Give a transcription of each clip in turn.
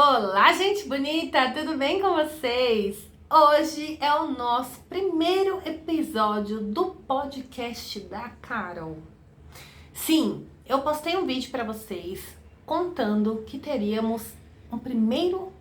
Olá, gente bonita, tudo bem com vocês? Hoje é o nosso primeiro episódio do podcast da Carol. Sim, eu postei um vídeo para vocês contando que teríamos um primeiro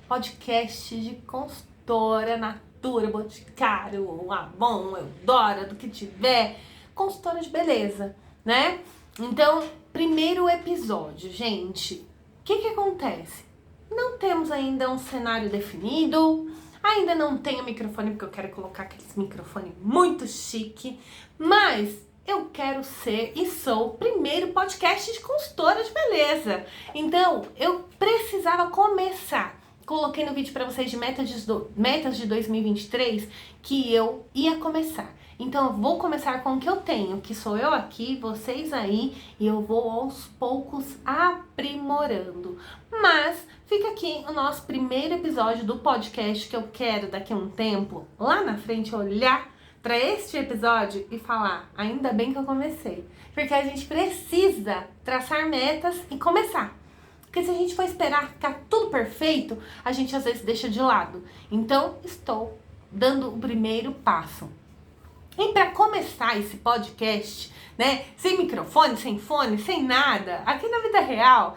podcast de consultora Natura, Boticário, Avon, Eudora, do que tiver, consultora de beleza, né? Então, primeiro episódio, gente. O que acontece? Não temos ainda um cenário definido, ainda não tenho microfone porque eu quero colocar aqueles microfone muito chique, mas eu quero ser e sou o primeiro podcast de consultora de beleza. Então, eu precisava começar. Coloquei no vídeo para vocês de metas de 2023 que eu ia começar. Então, eu vou começar com o que eu tenho, que sou eu aqui, vocês aí, e eu vou aos poucos aprimorando. Mas fica aqui o nosso primeiro episódio do podcast que eu quero daqui a um tempo, lá na frente, olhar para este episódio e falar, ainda bem que eu comecei. Porque a gente precisa traçar metas e começar. Porque se a gente for esperar ficar tudo perfeito, a gente às vezes deixa de lado. Então, estou dando o primeiro passo. E para começar esse podcast, né, sem microfone, sem fone, sem nada, aqui na vida real,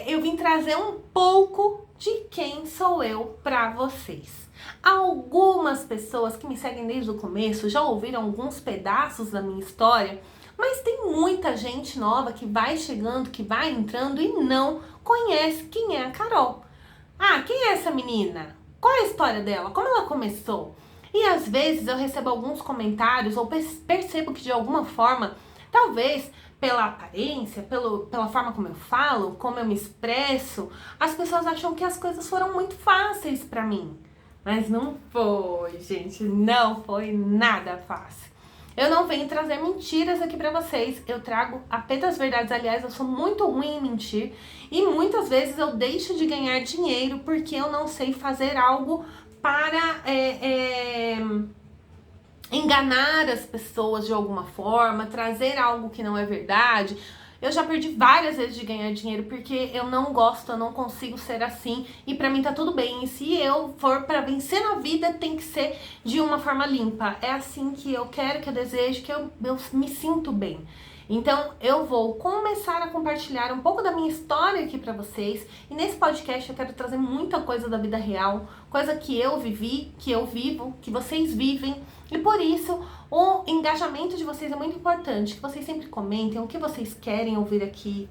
eu vim trazer um pouco de quem sou eu para vocês. Algumas pessoas que me seguem desde o começo já ouviram alguns pedaços da minha história, mas tem muita gente nova que vai chegando, que vai entrando e não conhece quem é a Carol. Ah, quem é essa menina? Qual é a história dela? Como ela começou? E às vezes eu recebo alguns comentários ou percebo que de alguma forma, talvez pela aparência, pela forma como eu falo, como eu me expresso, as pessoas acham que as coisas foram muito fáceis pra mim. Mas não foi, gente, não foi nada fácil. Eu não venho trazer mentiras aqui pra vocês, eu trago apenas verdades. Aliás, eu sou muito ruim em mentir e muitas vezes eu deixo de ganhar dinheiro porque eu não sei fazer algo para enganar as pessoas de alguma forma, trazer algo que não é verdade. Eu já perdi várias vezes de ganhar dinheiro porque eu não gosto, eu não consigo ser assim e pra mim tá tudo bem. E se eu for pra vencer na vida, tem que ser de uma forma limpa. É assim que eu quero, que eu desejo, que eu me sinto bem. Então, eu vou começar a compartilhar um pouco da minha história aqui pra vocês. E nesse podcast eu quero trazer muita coisa da vida real, coisa que eu vivi, que eu vivo, que vocês vivem. E por isso, o engajamento de vocês é muito importante, que vocês sempre comentem o que vocês querem ouvir aqui,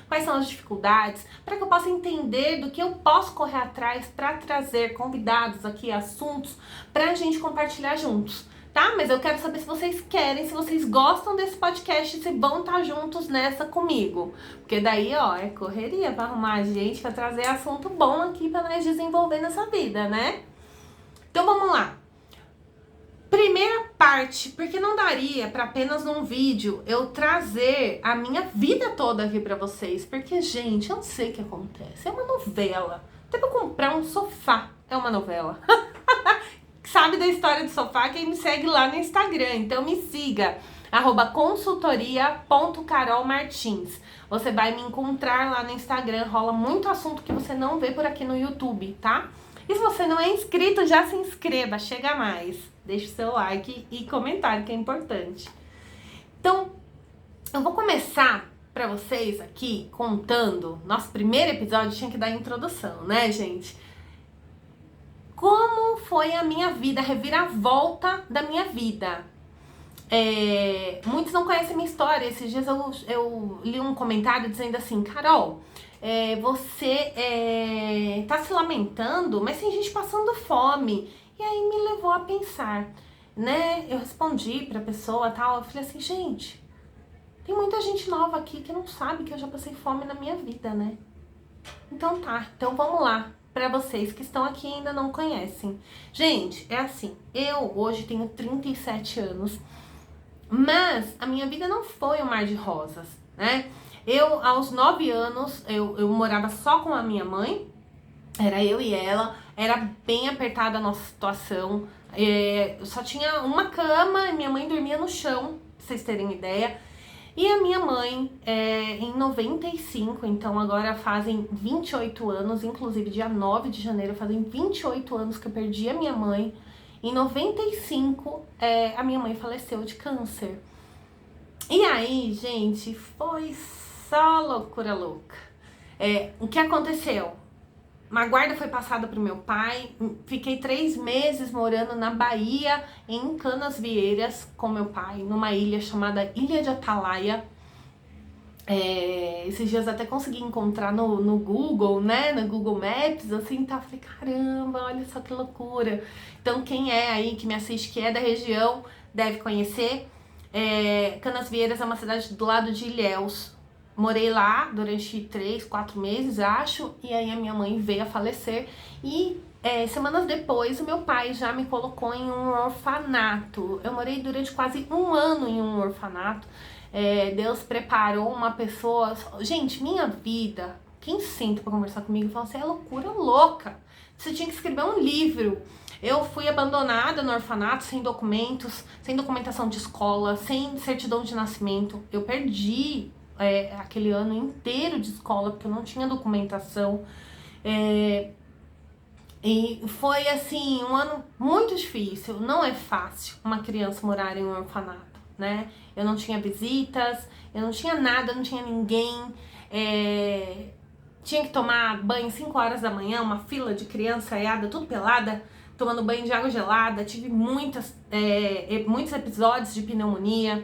quais são as dificuldades, para que eu possa entender do que eu posso correr atrás para trazer convidados aqui, assuntos, pra gente compartilhar juntos. Tá? Mas eu quero saber se vocês querem, se vocês gostam desse podcast, se vão estar juntos nessa comigo. Porque daí, ó, é correria pra arrumar gente, pra trazer assunto bom aqui pra nós desenvolver nessa vida, né? Então vamos lá. Primeira parte, porque não daria pra apenas num vídeo eu trazer a minha vida toda aqui pra vocês. Porque, gente, eu não sei o que acontece. É uma novela. Até pra comprar um sofá é uma novela. Sabe da história do sofá? Quem me segue lá no Instagram. Então me siga, @consultoria.carolmartins. Você vai me encontrar lá no Instagram. Rola muito assunto que você não vê por aqui no YouTube, tá? E se você não é inscrito, já se inscreva, chega mais. Deixe o seu like e comentário, que é importante. Então, eu vou começar pra vocês aqui contando. Nosso primeiro episódio tinha que dar introdução, né, gente? Como foi a minha vida, a reviravolta da minha vida. Muitos não conhecem a minha história. Esses dias eu li um comentário dizendo assim: Carol, você tá se lamentando, mas tem gente passando fome. E aí me levou a pensar, né? Eu respondi pra pessoa tal, eu falei assim: gente, tem muita gente nova aqui que não sabe que eu já passei fome na minha vida, né? Então tá, então vamos lá. Pra vocês que estão aqui e ainda não conhecem. Gente, é assim, eu hoje tenho 37 anos, mas a minha vida não foi um mar de rosas, né? Eu, aos 9 anos, eu morava só com a minha mãe, era eu e ela, era bem apertada a nossa situação, só tinha uma cama e minha mãe dormia no chão, pra vocês terem ideia. E a minha mãe, em 95, então agora fazem 28 anos, inclusive dia 9 de janeiro, fazem 28 anos que eu perdi a minha mãe. Em 95, a minha mãe faleceu de câncer. E aí, gente, foi só loucura louca. O que aconteceu? Uma guarda foi passada pro meu pai, fiquei 3 meses morando na Bahia, em Canasvieiras, com meu pai, numa ilha chamada Ilha de Atalaia. Esses dias até consegui encontrar no Google, né, no Google Maps, assim, tá, falei, caramba, olha só que loucura. Então quem é aí, que me assiste, que é da região, deve conhecer. Canasvieiras é uma cidade do lado de Ilhéus. Morei lá durante 3, 4 meses, acho, e aí a minha mãe veio a falecer. E semanas depois, o meu pai já me colocou em um orfanato. Eu morei durante quase 1 ano em um orfanato. Deus preparou uma pessoa... Gente, minha vida, quem senta pra conversar comigo fala assim, é loucura louca. Você tinha que escrever um livro. Eu fui abandonada no orfanato, sem documentos, sem documentação de escola, sem certidão de nascimento. Eu perdi aquele ano inteiro de escola, porque eu não tinha documentação. E foi, assim, um ano muito difícil. Não é fácil uma criança morar em um orfanato, né? Eu não tinha visitas, eu não tinha nada, não tinha ninguém. Tinha que tomar banho 5 horas da manhã, uma fila de criança tudo pelada, tomando banho de água gelada. Tive muitos episódios de pneumonia.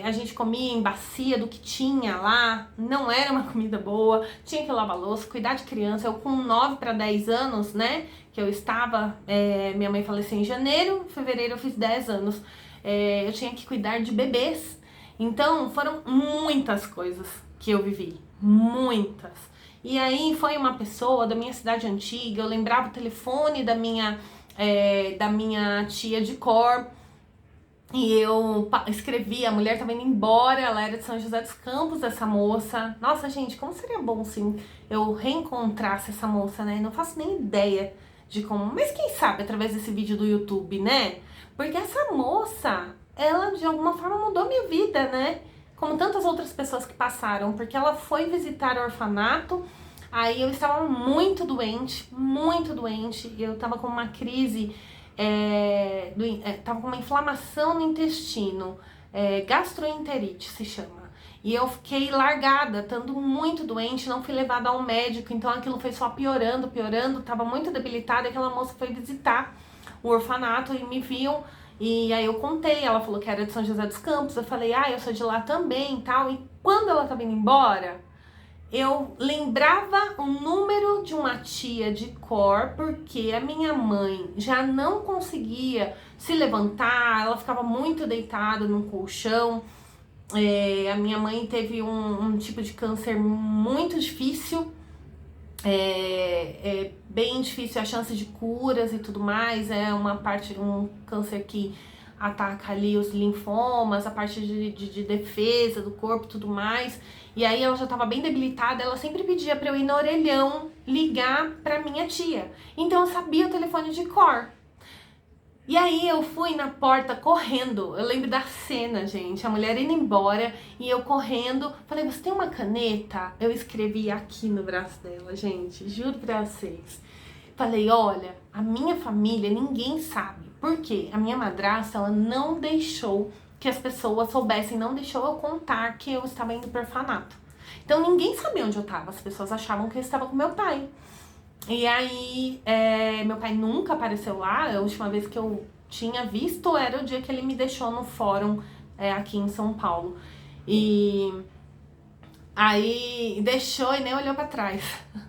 A gente comia em bacia do que tinha lá, não era uma comida boa, tinha que lavar louça, cuidar de criança. Eu com 9 para 10 anos, né, que eu estava, minha mãe faleceu em janeiro, em fevereiro eu fiz 10 anos, eu tinha que cuidar de bebês. Então foram muitas coisas que eu vivi, muitas. E aí foi uma pessoa da minha cidade antiga, eu lembrava o telefone da minha tia de cor. E eu escrevi, a mulher tava indo embora, ela era de São José dos Campos, essa moça. Nossa, gente, como seria bom se eu reencontrasse essa moça, né? Não faço nem ideia de como, mas quem sabe através desse vídeo do YouTube, né? Porque essa moça, ela de alguma forma mudou minha vida, né? Como tantas outras pessoas que passaram, porque ela foi visitar o orfanato. Aí eu estava muito doente, e eu tava com uma crise... tava com uma inflamação no intestino, gastroenterite se chama. E eu fiquei largada, estando muito doente, não fui levada ao médico, então aquilo foi só piorando, tava muito debilitada. Aquela moça foi visitar o orfanato e me viu, e aí eu contei, ela falou que era de São José dos Campos, eu falei, eu sou de lá também e tal. E quando ela tava indo embora, eu lembrava o número de uma tia de cor, porque a minha mãe já não conseguia se levantar, ela ficava muito deitada num colchão. A minha mãe teve um tipo de câncer muito difícil, bem difícil a chance de curas e tudo mais. É um câncer que ataca ali os linfomas, a parte de defesa do corpo e tudo mais. E aí ela já tava bem debilitada, ela sempre pedia pra eu ir no orelhão ligar pra minha tia. Então eu sabia o telefone de cor. E aí eu fui na porta correndo, eu lembro da cena, gente, a mulher indo embora e eu correndo. Falei, você tem uma caneta? Eu escrevi aqui no braço dela, gente, juro pra vocês. Falei, olha, a minha família ninguém sabe. Por quê? A minha madrasta, ela não deixou que as pessoas soubessem, não deixou eu contar que eu estava indo pro orfanato. Então ninguém sabia onde eu estava, as pessoas achavam que eu estava com meu pai. E aí, meu pai nunca apareceu lá. A última vez que eu tinha visto era o dia que ele me deixou no fórum aqui em São Paulo. E aí deixou e nem olhou pra trás.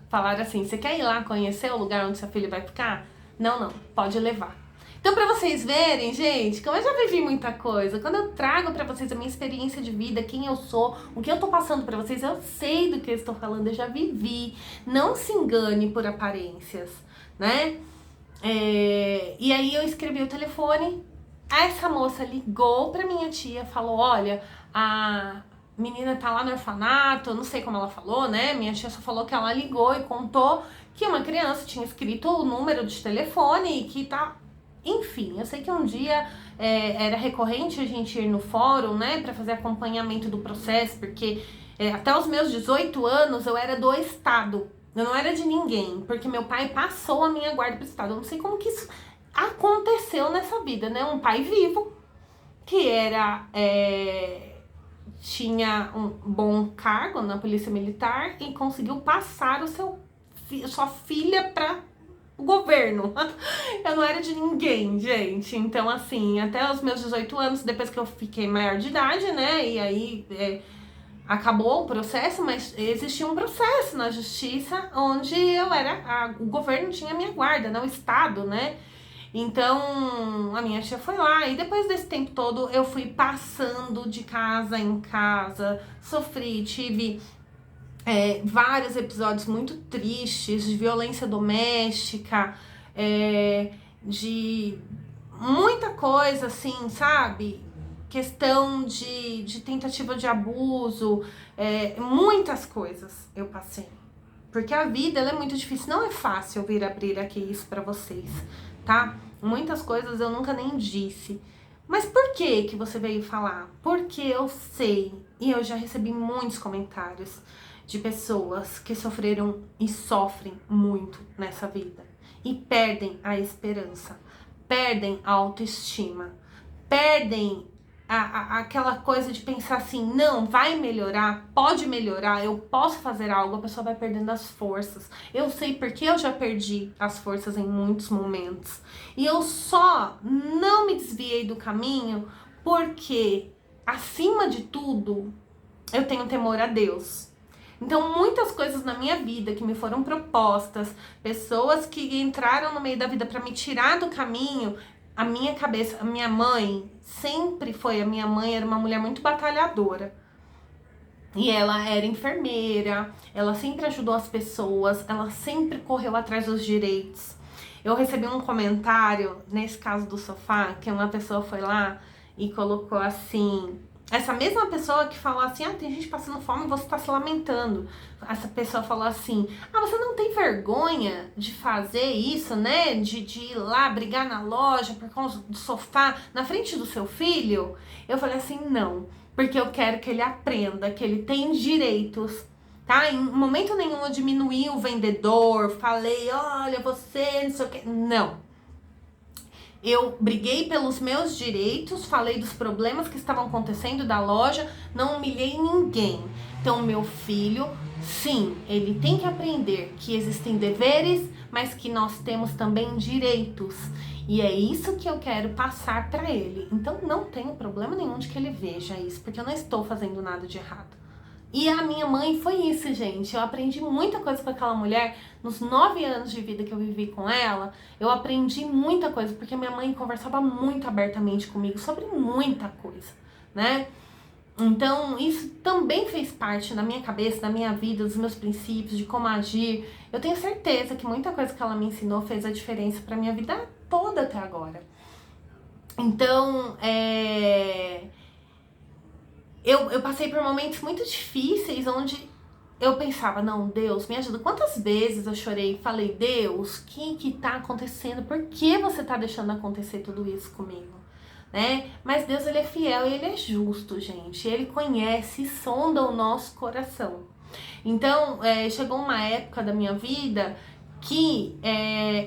Falaram assim, você quer ir lá conhecer o lugar onde seu filho vai ficar? Não, pode levar. Então, pra vocês verem, gente, como eu já vivi muita coisa, quando eu trago pra vocês a minha experiência de vida, quem eu sou, o que eu tô passando pra vocês, eu sei do que eu estou falando, eu já vivi. Não se engane por aparências, né? E aí eu escrevi o telefone, essa moça ligou pra minha tia, falou, olha, a menina tá lá no orfanato, não sei como ela falou, né? Minha tia só falou que ela ligou e contou que uma criança tinha escrito o número de telefone e que tá Enfim, eu sei que um dia era recorrente a gente ir no fórum, né, pra fazer acompanhamento do processo, porque até os meus 18 anos eu era do Estado, eu não era de ninguém, porque meu pai passou a minha guarda pro Estado. Eu não sei como que isso aconteceu nessa vida, né? Um pai vivo, que tinha um bom cargo na polícia militar e conseguiu passar sua filha para o governo. Eu não era de ninguém, gente. Então, assim, até os meus 18 anos, depois que eu fiquei maior de idade, né? E aí acabou o processo, mas existia um processo na justiça onde o governo tinha a minha guarda, né? O Estado, né? Então, a minha tia foi lá e depois desse tempo todo eu fui passando de casa em casa, sofri, tive vários episódios muito tristes de violência doméstica, de muita coisa assim, sabe? Questão de tentativa de abuso, muitas coisas eu passei. Porque a vida, ela é muito difícil, não é fácil eu vir abrir aqui isso pra vocês, tá? Muitas coisas eu nunca nem disse. Mas por que você veio falar? Porque eu sei, e eu já recebi muitos comentários de pessoas que sofreram e sofrem muito nessa vida. E perdem a esperança, perdem a autoestima, perdem aquela coisa de pensar assim, não, vai melhorar, pode melhorar, eu posso fazer algo, a pessoa vai perdendo as forças. Eu sei porque eu já perdi as forças em muitos momentos. E eu só não me desviei do caminho porque, acima de tudo, eu tenho temor a Deus. Então, muitas coisas na minha vida que me foram propostas, pessoas que entraram no meio da vida para me tirar do caminho, a minha cabeça, a minha mãe era uma mulher muito batalhadora. E ela era enfermeira, ela sempre ajudou as pessoas, ela sempre correu atrás dos direitos. Eu recebi um comentário, nesse caso do sofá, que uma pessoa foi lá e colocou assim... Essa mesma pessoa que falou assim, tem gente passando fome e você tá se lamentando. Essa pessoa falou assim, você não tem vergonha de fazer isso, né? De ir lá brigar na loja por causa do sofá na frente do seu filho? Eu falei assim, não, porque eu quero que ele aprenda que ele tem direitos, tá? Em momento nenhum eu diminuí o vendedor, falei, olha, você, não sei o que. Não. Eu briguei pelos meus direitos, falei dos problemas que estavam acontecendo da loja, não humilhei ninguém. Então, meu filho, sim, ele tem que aprender que existem deveres, mas que nós temos também direitos. E é isso que eu quero passar para ele. Então, não tenho problema nenhum de que ele veja isso, porque eu não estou fazendo nada de errado. E a minha mãe foi isso, gente. Eu aprendi muita coisa com aquela mulher. Nos 9 anos de vida que eu vivi com ela, eu aprendi muita coisa, porque minha mãe conversava muito abertamente comigo sobre muita coisa, né? Então, isso também fez parte da minha cabeça, da minha vida, dos meus princípios, de como agir. Eu tenho certeza que muita coisa que ela me ensinou fez a diferença pra minha vida toda até agora. Então, eu passei por momentos muito difíceis onde eu pensava, não, Deus, me ajuda. Quantas vezes eu chorei e falei, Deus, o que tá acontecendo? Por que você tá deixando acontecer tudo isso comigo? Né? Mas Deus, ele é fiel e ele é justo, gente. Ele conhece e sonda o nosso coração. Então, chegou uma época da minha vida que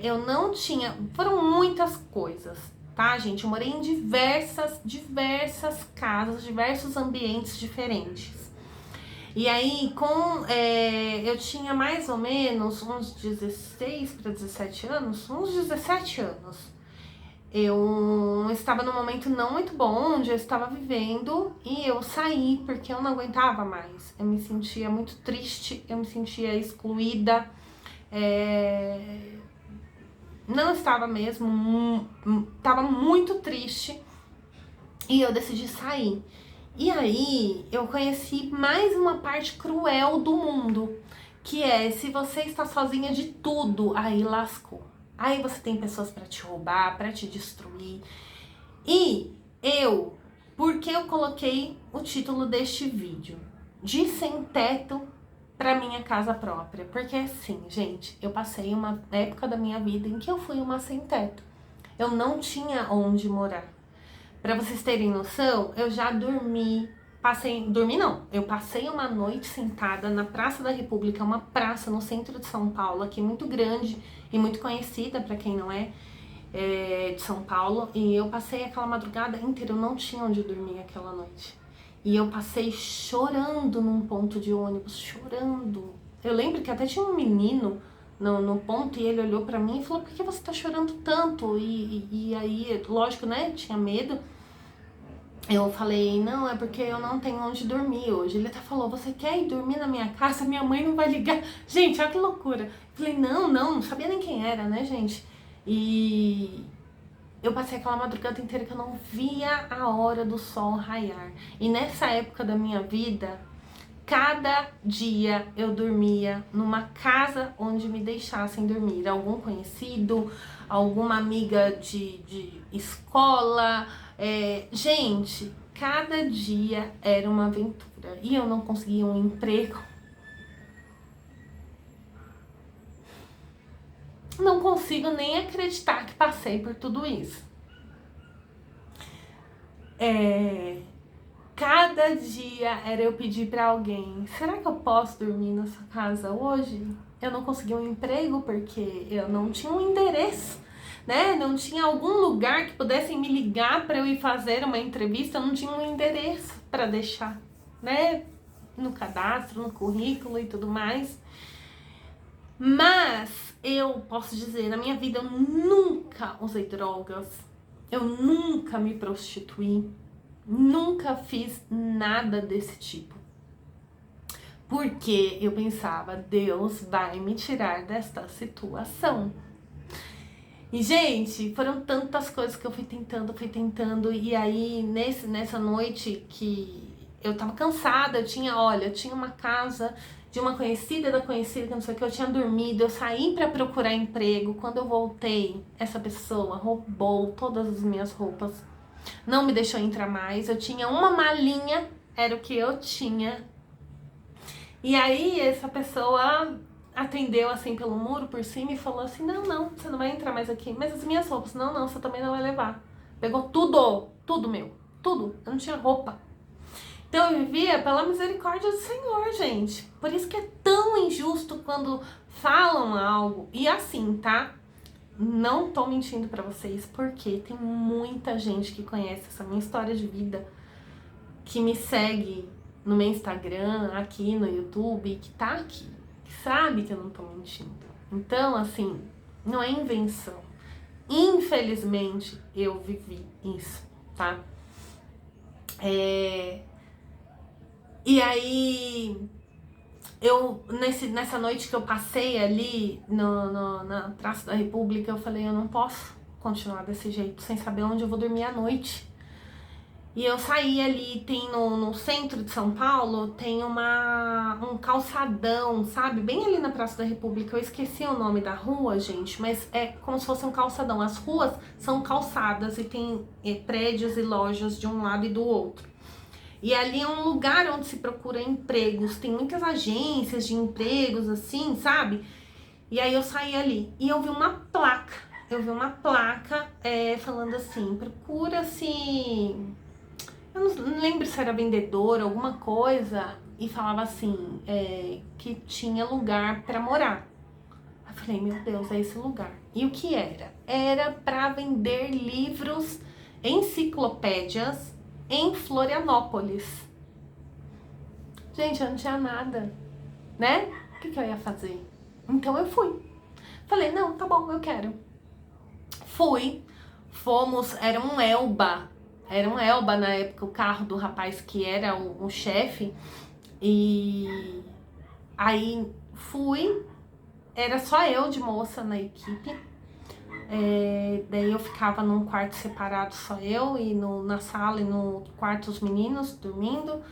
eu não tinha... Foram muitas coisas, tá, gente? Eu morei em diversas casas, diversos ambientes diferentes. E aí, eu tinha mais ou menos uns 16 para 17 anos, uns 17 anos. Eu estava num momento não muito bom, onde eu estava vivendo, e eu saí porque eu não aguentava mais. Eu me sentia muito triste, eu me sentia excluída, não estava mesmo, estava muito triste, e eu decidi sair. E aí, eu conheci mais uma parte cruel do mundo, que é, se você está sozinha de tudo, aí lascou. Aí você tem pessoas pra te roubar, pra te destruir. E porque eu coloquei o título deste vídeo, de sem teto pra minha casa própria. Porque assim, gente, eu passei uma época da minha vida em que eu fui uma sem teto. eu não tinha onde morar. Pra vocês terem noção, eu já eu passei uma noite sentada na Praça da República, uma praça no centro de São Paulo, aqui muito grande e muito conhecida pra quem não é, de São Paulo, e eu passei aquela madrugada inteira, eu não tinha onde dormir aquela noite. E eu passei chorando num ponto de ônibus, chorando. Eu lembro que até tinha um menino no ponto e ele olhou pra mim e falou: por que você tá chorando tanto? E aí, lógico, né, tinha medo. Eu falei: não, é porque eu não tenho onde dormir hoje. Ele até falou: você quer ir dormir na minha casa? Minha mãe não vai ligar. Gente, olha que loucura. Eu falei: não sabia nem quem era, né, gente? E eu passei aquela madrugada inteira que eu não via a hora do sol raiar. E nessa época da minha vida, cada dia eu dormia numa casa onde me deixassem dormir. Algum conhecido, alguma amiga de escola. Gente, cada dia era uma aventura. E eu não conseguia um emprego. Não consigo nem acreditar que passei por tudo isso. Cada dia era eu pedir pra alguém: será que eu posso dormir na sua casa hoje? Eu não conseguia um emprego porque eu não tinha um endereço, né? Não tinha algum lugar que pudessem me ligar pra eu ir fazer uma entrevista. Eu não tinha um endereço pra deixar, né? No cadastro, no currículo e tudo mais. Mas eu posso dizer, na minha vida eu nunca usei drogas, eu nunca me prostituí, nunca fiz nada desse tipo. Porque eu pensava: Deus vai me tirar desta situação. E, gente, foram tantas coisas que eu fui tentando. E aí, nessa noite que eu tava cansada, eu tinha uma casa de uma conhecida da conhecida, que não sei o que, eu tinha dormido, eu saí pra procurar emprego. Quando eu voltei, essa pessoa roubou todas as minhas roupas, não me deixou entrar mais. Eu tinha uma malinha, era o que eu tinha. E aí essa pessoa atendeu assim pelo muro por cima e falou assim: não, você não vai entrar mais aqui. Mas as minhas roupas: não, você também não vai levar. Pegou tudo meu, tudo. Eu não tinha roupa. Então eu vivia pela misericórdia do Senhor, gente. Por isso que é tão injusto quando falam algo. E assim, tá? Não tô mentindo pra vocês, porque tem muita gente que conhece essa minha história de vida, que me segue no meu Instagram, aqui no YouTube, que tá aqui, que sabe que eu não tô mentindo. Então, assim, não é invenção. Infelizmente, eu vivi isso, tá? E aí, nessa noite que eu passei ali na Praça da República, eu falei: eu não posso continuar desse jeito, sem saber onde eu vou dormir à noite. E eu saí ali, tem no centro de São Paulo, tem um calçadão, sabe? Bem ali na Praça da República. Eu esqueci o nome da rua, gente, mas é como se fosse um calçadão. As ruas são calçadas e tem prédios e lojas de um lado e do outro. E ali é um lugar onde se procura empregos. Tem muitas agências de empregos, assim, sabe? E aí eu saí ali e eu vi uma placa. Falando assim: procura-se... Eu não lembro se era vendedor, alguma coisa, e falava assim, que tinha lugar pra morar. Eu falei: meu Deus, é esse lugar. E o que era? Era pra vender livros, enciclopédias em Florianópolis. Gente, eu não tinha nada, né? O que eu ia fazer? Então eu fui. Falei: não, tá bom, eu quero. Fomos, era um Elba na época, o carro do rapaz que era o chefe. E aí era só eu de moça na equipe. Daí eu ficava num quarto separado, só eu, e na sala e no quarto os meninos dormindo.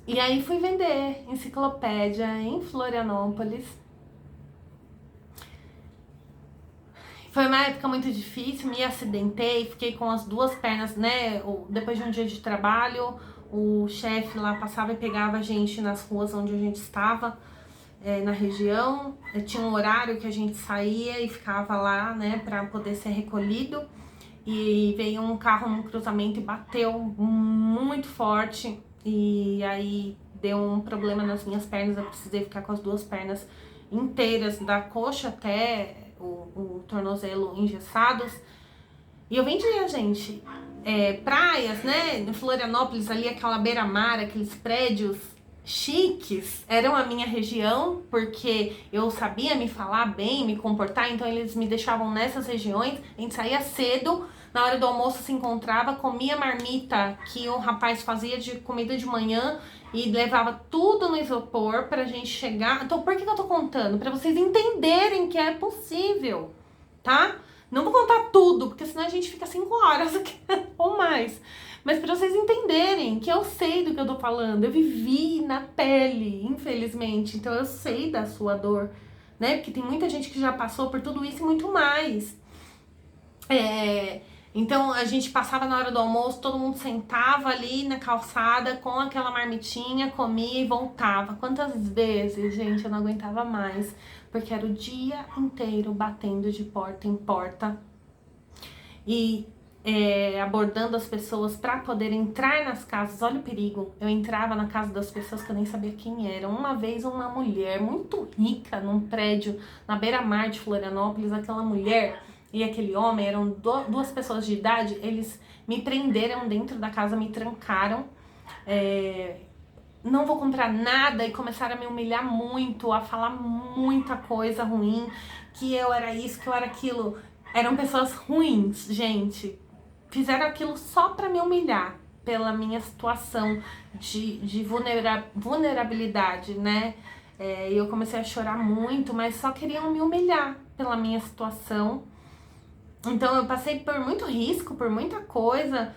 E aí fui vender enciclopédia em Florianópolis. Foi uma época muito difícil, me acidentei, fiquei com as duas pernas, né? Depois de um dia de trabalho, o chefe lá passava e pegava a gente nas ruas onde a gente estava. na região. Tinha um horário que a gente saía e ficava lá, né, para poder ser recolhido. E veio um carro num cruzamento e bateu muito forte. E aí deu um problema nas minhas pernas. Eu precisei ficar com as duas pernas inteiras, da coxa até o tornozelo, engessados. E eu vendia, gente, praias, né? Em Florianópolis, ali, aquela beira-mar, aqueles prédios chiques, eram a minha região, porque eu sabia me falar bem, me comportar, então eles me deixavam nessas regiões. A gente saía cedo, na hora do almoço se encontrava, comia a marmita que o rapaz fazia de comida de manhã e levava tudo no isopor pra gente chegar. Então, por que eu tô contando? Pra vocês entenderem que é possível, tá? Não vou contar tudo, porque senão a gente fica 5 horas ou mais. Mas pra vocês entenderem que eu sei do que eu tô falando, eu vivi na pele, infelizmente. Então eu sei da sua dor, né? Porque tem muita gente que já passou por tudo isso e muito mais. Então a gente passava na hora do almoço, todo mundo sentava ali na calçada com aquela marmitinha, comia e voltava. Quantas vezes, gente, eu não aguentava mais, porque era o dia inteiro batendo de porta em porta e abordando as pessoas para poder entrar nas casas. Olha o perigo, eu entrava na casa das pessoas que eu nem sabia quem eram. Uma vez uma mulher muito rica num prédio na beira-mar de Florianópolis, aquela mulher e aquele homem, eram duas pessoas de idade, eles me prenderam dentro da casa, me trancaram, não vou comprar nada, e começaram a me humilhar muito, a falar muita coisa ruim, que eu era isso, que eu era aquilo. Eram pessoas ruins, gente, fizeram aquilo só pra me humilhar, pela minha situação de vulnerabilidade, né? E eu comecei a chorar muito, mas só queriam me humilhar pela minha situação. Então eu passei por muito risco, por muita coisa,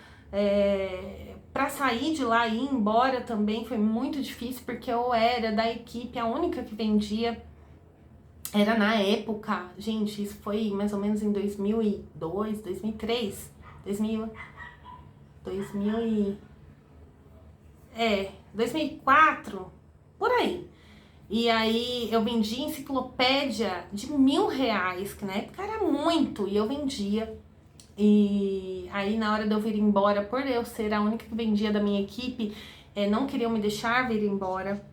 pra sair de lá e ir embora também foi muito difícil, porque eu era da equipe a única que vendia. Era na época, gente, isso foi mais ou menos em 2002, 2003, 2004, por aí. E aí eu vendia enciclopédia de R$1.000, que na época era muito, e eu vendia. E aí na hora de eu vir embora, por eu ser a única que vendia da minha equipe, não queriam me deixar vir embora.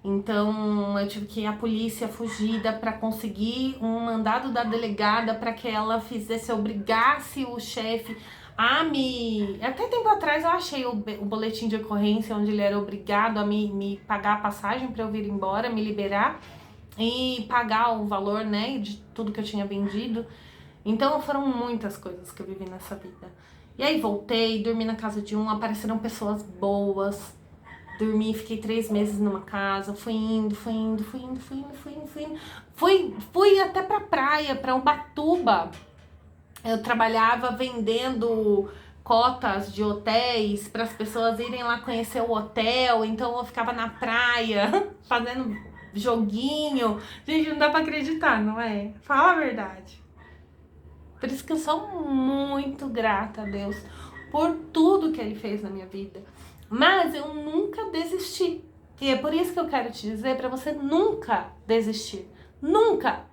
Então eu tive que ir à polícia fugida para conseguir um mandado da delegada para que ela obrigasse o chefe a me... Até tempo atrás eu achei o boletim de ocorrência onde ele era obrigado a me pagar a passagem para eu vir embora, me liberar e pagar o valor, né, de tudo que eu tinha vendido. Então foram muitas coisas que eu vivi nessa vida. E aí voltei, dormi na casa de apareceram pessoas boas, dormi, fiquei 3 meses numa casa, fui indo. Fui até pra praia, pra Ubatuba. Eu trabalhava vendendo cotas de hotéis para as pessoas irem lá conhecer o hotel, então eu ficava na praia fazendo joguinho. Gente, não dá pra acreditar, não é? Fala a verdade. Por isso que eu sou muito grata a Deus por tudo que Ele fez na minha vida. Mas eu nunca desisti. E é por isso que eu quero te dizer para você nunca desistir. Nunca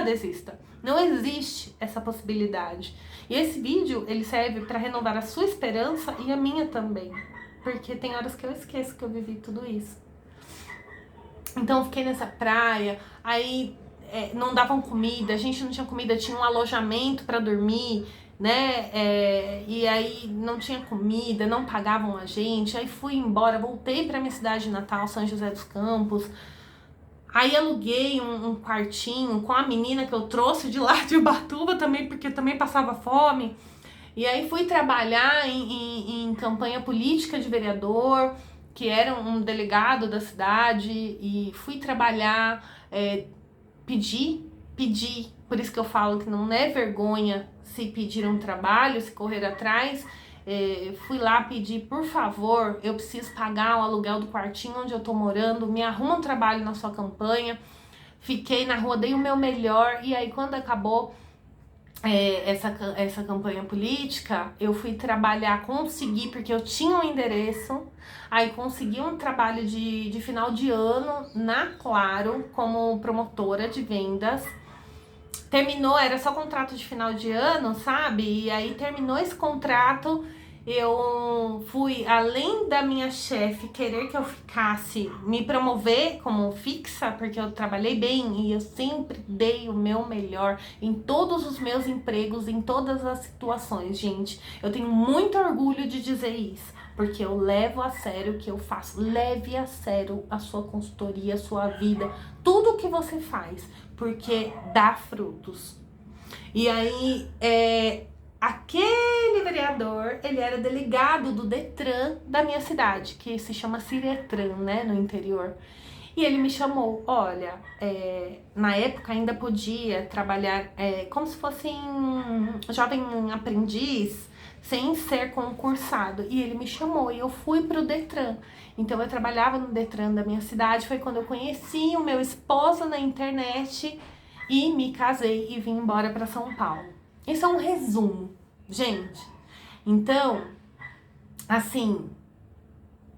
desista. Não existe essa possibilidade. E esse vídeo, ele serve para renovar a sua esperança e a minha também. Porque tem horas que eu esqueço que eu vivi tudo isso. Então eu fiquei nessa praia, aí não davam comida, a gente não tinha comida, tinha um alojamento para dormir, né? E aí não tinha comida, não pagavam a gente. Aí fui embora, voltei para minha cidade natal, São José dos Campos. Aí aluguei um quartinho com a menina que eu trouxe de lá de Ubatuba também, porque também passava fome. E aí fui trabalhar em campanha política de vereador, que era um delegado da cidade, e fui trabalhar, pedi, por isso que eu falo que não é vergonha se pedir um trabalho, se correr atrás. Fui lá pedir, por favor, eu preciso pagar o aluguel do quartinho onde eu tô morando, me arruma um trabalho na sua campanha. Fiquei na rua, dei o meu melhor, e aí quando acabou, essa campanha política, eu fui trabalhar, consegui, porque eu tinha um endereço, aí consegui um trabalho de final de ano na Claro, como promotora de vendas. Terminou, era só contrato de final de ano, sabe? E aí terminou esse contrato, eu fui, além da minha chefe querer que eu ficasse, me promover como fixa, porque eu trabalhei bem e eu sempre dei o meu melhor em todos os meus empregos, em todas as situações, gente. Eu tenho muito orgulho de dizer isso, porque eu levo a sério o que eu faço. Leve a sério a sua consultoria, a sua vida, tudo o que você faz, porque dá frutos. E aí, aquele vereador, ele era delegado do Detran da minha cidade, que se chama Ciretran, né, no interior. E ele me chamou, olha, na época ainda podia trabalhar como se fosse jovem aprendiz, sem ser concursado. E ele me chamou e eu fui pro Detran. Então eu trabalhava no Detran da minha cidade, foi quando eu conheci o meu esposo na internet e me casei e vim embora para São Paulo. Isso é um resumo, gente. Então, assim,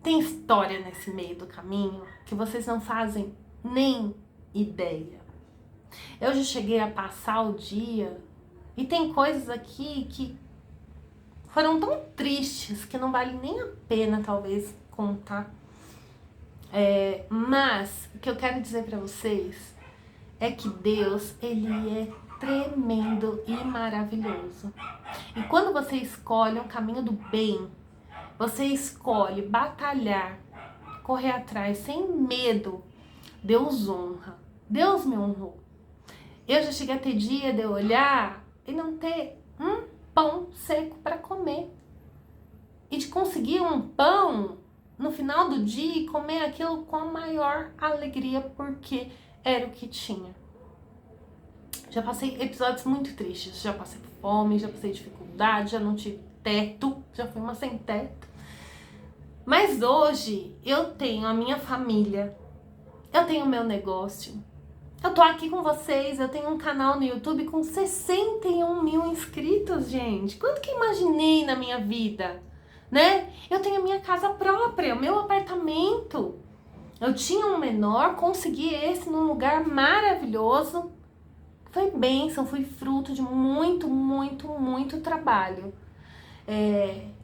tem história nesse meio do caminho que vocês não fazem nem ideia. Eu já cheguei a passar o dia e tem coisas aqui que foram tão tristes que não vale nem a pena, talvez, contar. Mas o que eu quero dizer pra vocês é que Deus, ele é tremendo e maravilhoso. E quando você escolhe um caminho do bem, você escolhe batalhar, correr atrás sem medo, Deus honra. Deus me honrou. Eu já cheguei a ter dia de eu olhar e não ter um pão seco para comer. E de conseguir um pão no final do dia e comer aquilo com a maior alegria, porque era o que tinha. Já passei episódios muito tristes, já passei fome, já passei dificuldade, já não tive teto, já fui uma sem teto. Mas hoje eu tenho a minha família, eu tenho o meu negócio, eu tô aqui com vocês, eu tenho um canal no YouTube com 61 mil inscritos, gente. Quanto que eu imaginei na minha vida, né? Eu tenho a minha casa própria, o meu apartamento. Eu tinha um menor, consegui esse num lugar maravilhoso. Foi bênção, foi fruto de muito, muito, muito trabalho.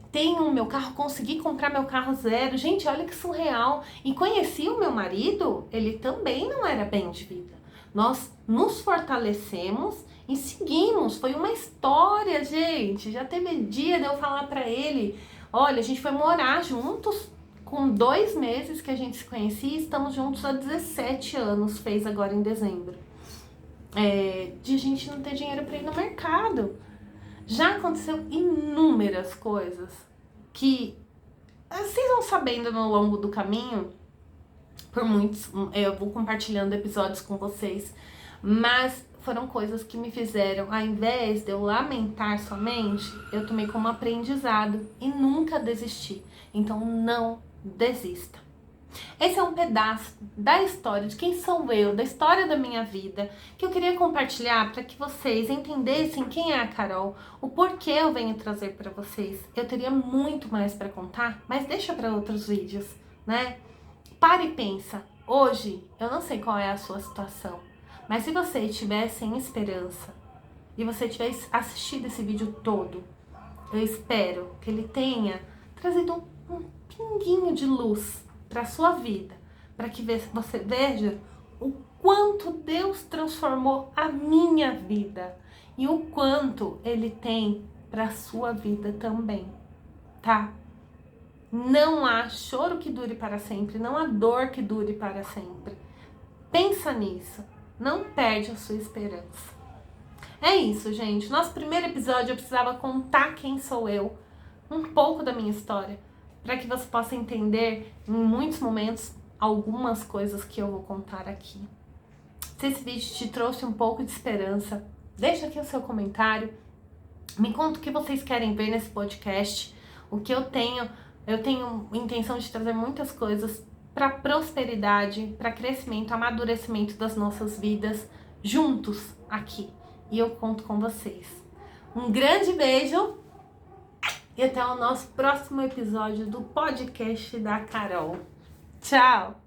Tenho o meu carro, consegui comprar meu carro zero. Gente, olha que surreal. E conheci o meu marido, ele também não era bem de vida. Nós nos fortalecemos e seguimos. Foi uma história, gente. Já teve dia de eu falar pra ele, olha, a gente foi morar juntos com 2 meses que a gente se conhecia e estamos juntos há 17 anos, fez agora em dezembro. De a gente não ter dinheiro pra ir no mercado. Já aconteceu inúmeras coisas que vocês vão sabendo no longo do caminho, por muitos, eu vou compartilhando episódios com vocês, mas foram coisas que me fizeram, ao invés de eu lamentar somente, eu tomei como aprendizado e nunca desisti. Então não desista. Esse é um pedaço da história de quem sou eu, da história da minha vida, que eu queria compartilhar para que vocês entendessem quem é a Carol, o porquê eu venho trazer para vocês. Eu teria muito mais para contar, mas deixa para outros vídeos, né? Para e pensa. Hoje, eu não sei qual é a sua situação, mas se você estiver sem esperança e você tiver assistido esse vídeo todo, eu espero que ele tenha trazido um pinguinho de luz para sua vida, para que você veja o quanto Deus transformou a minha vida e o quanto Ele tem para sua vida também, tá? Não há choro que dure para sempre, não há dor que dure para sempre. Pensa nisso, não perde a sua esperança. É isso, gente. Nosso primeiro episódio eu precisava contar quem sou eu, um pouco da minha história, para que você possa entender em muitos momentos algumas coisas que eu vou contar aqui. Se esse vídeo te trouxe um pouco de esperança, deixa aqui o seu comentário. Me conta o que vocês querem ver nesse podcast. O que eu tenho intenção de trazer muitas coisas para prosperidade, para crescimento, amadurecimento das nossas vidas juntos aqui. E eu conto com vocês. Um grande beijo e até o nosso próximo episódio do podcast da Carol. Tchau!